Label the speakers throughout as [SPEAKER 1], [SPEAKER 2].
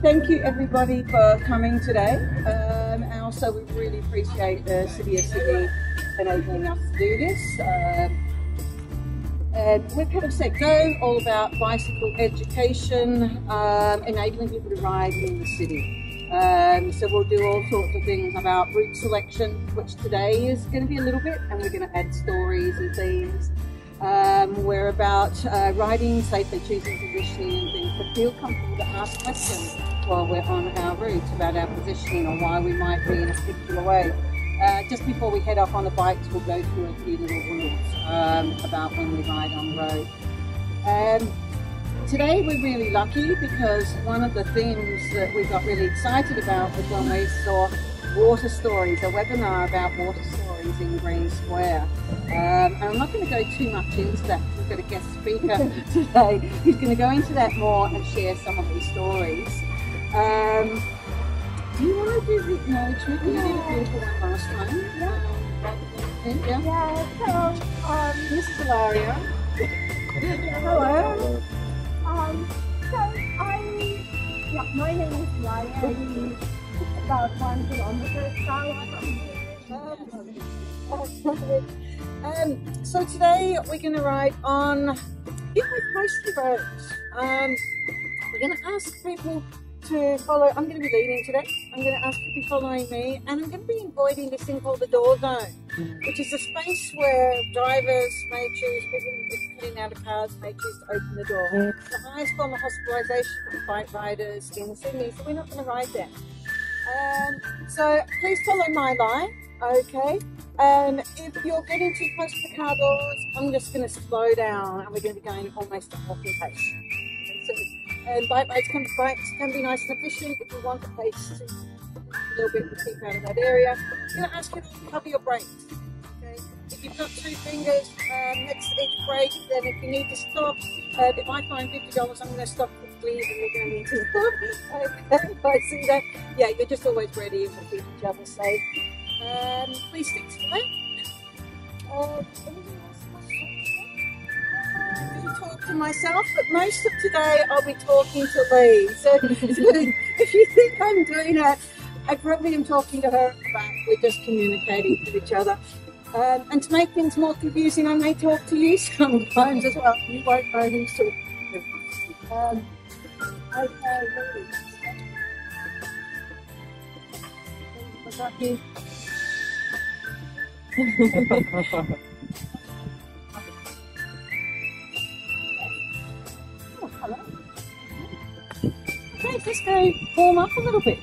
[SPEAKER 1] thank you everybody for coming today. And also we really appreciate the City of Sydney enabling us to do this. And we're PedalSetGo, all about bicycle education, enabling people to ride in the city. So we'll do all sorts of things about route selection, which today is going to be a little bit, and we're going to add stories and themes. We're about riding safely, choosing positioning and things, but feel comfortable to ask questions while we're on our route about our positioning or why we might be in a particular way. Just before we head off on the bikes, we'll go through a few little rules about when we ride on the road. Today we're really lucky because one of the things that we got really excited about was when we saw water stories, a webinar about water stories in Green Square. And I'm not going to go too much into that because we've got a guest speaker today who's going to go into that more and share some of these stories. Do you want to do the acknowledgement? You did a beautiful one last time.
[SPEAKER 2] Yeah. So,
[SPEAKER 1] Miss Ilaria.
[SPEAKER 2] hello. My name is Ilaria. I'm about 1 kilometer south.
[SPEAKER 1] So today we're going to ride on mostly roads. We're going to ask people to follow. I'm going to be leading today. I'm going to ask you to be following me, and I'm going to be avoiding this thing called the door zone, which is a space where drivers may choose, people getting out of cars may choose to open the door. It's the highest form of hospitalisation for bike riders in Sydney, so we're not going to ride there. So please follow my line, okay? And if you're getting too close to the car doors, I'm just going to slow down, and we're going to be going almost at walking pace. And bike rides can be nice and efficient. If you want the pace to a little bit to keep out of that area, I'm going to ask you to cover your brakes. Okay? If you've got 2 fingers next to each brake, then if you need to stop, if I find $50, I'm going to stop quickly and we're going to need to stop. Okay, I see that. Yeah, you're just always ready and we'll keep each other safe. Please stick to that. Talk to myself, but most of today I'll be talking to Lee. So if you think I'm doing that, I probably am talking to her, but we're just communicating with each other. And to make things more confusing, I may talk to you sometimes as well. You won't know who's talking to. Okay, Lee. What's up here? Okay, let's go warm up a little bit.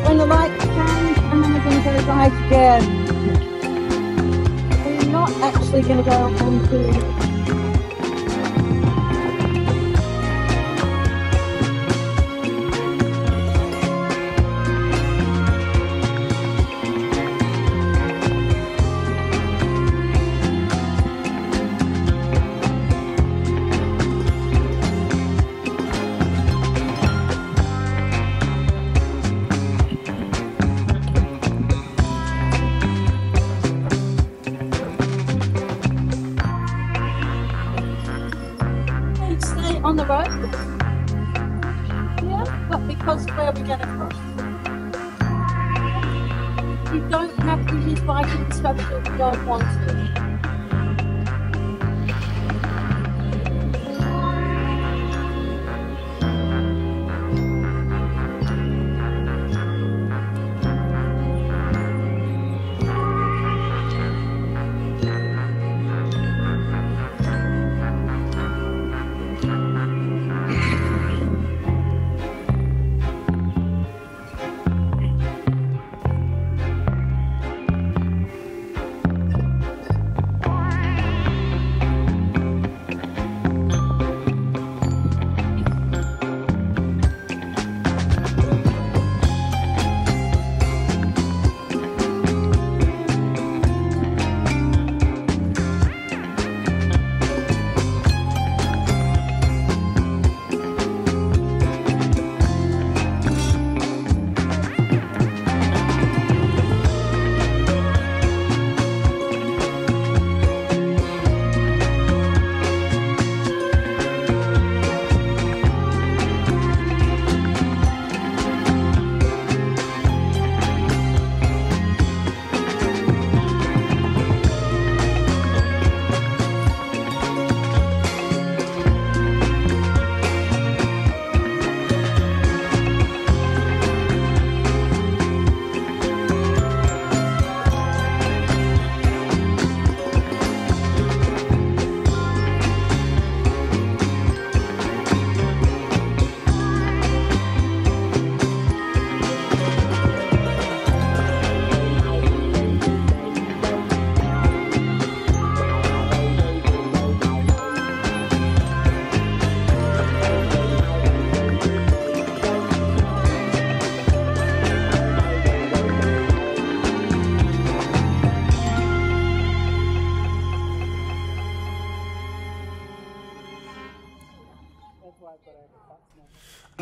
[SPEAKER 1] When the lights change, and then we're going to go right again. We're not actually going to go onto on the road. Yeah, but because where we're going to cross. You don't have to use biking instruction if you don't want to.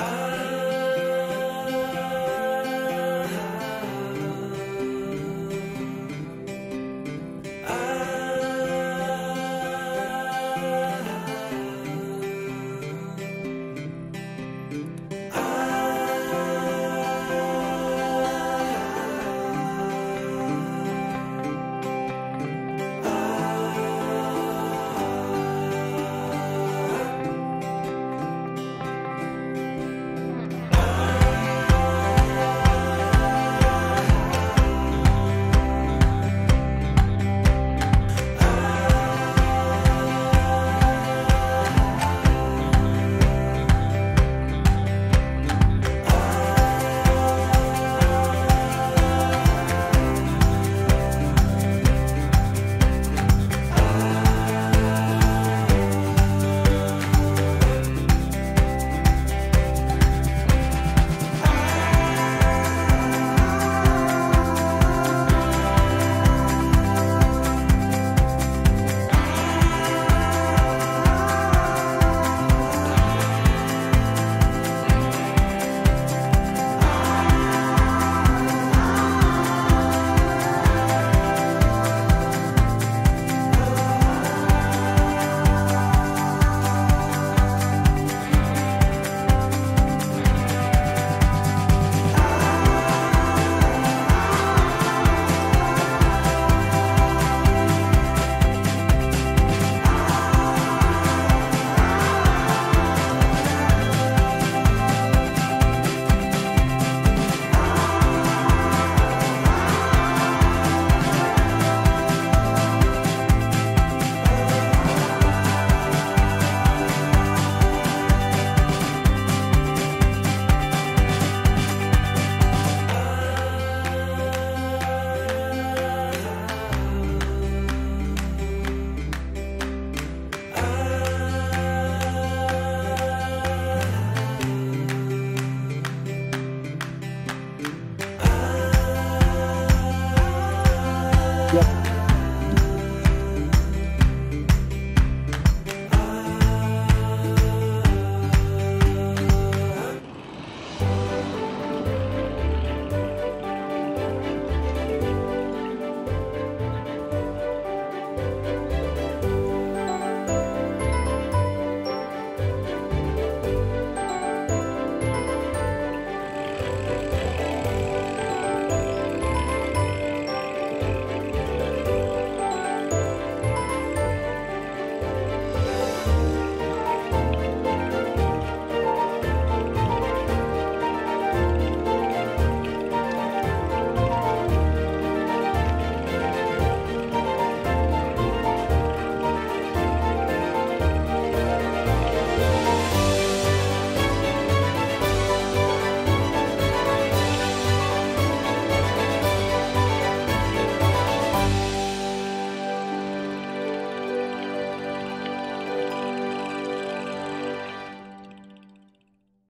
[SPEAKER 3] I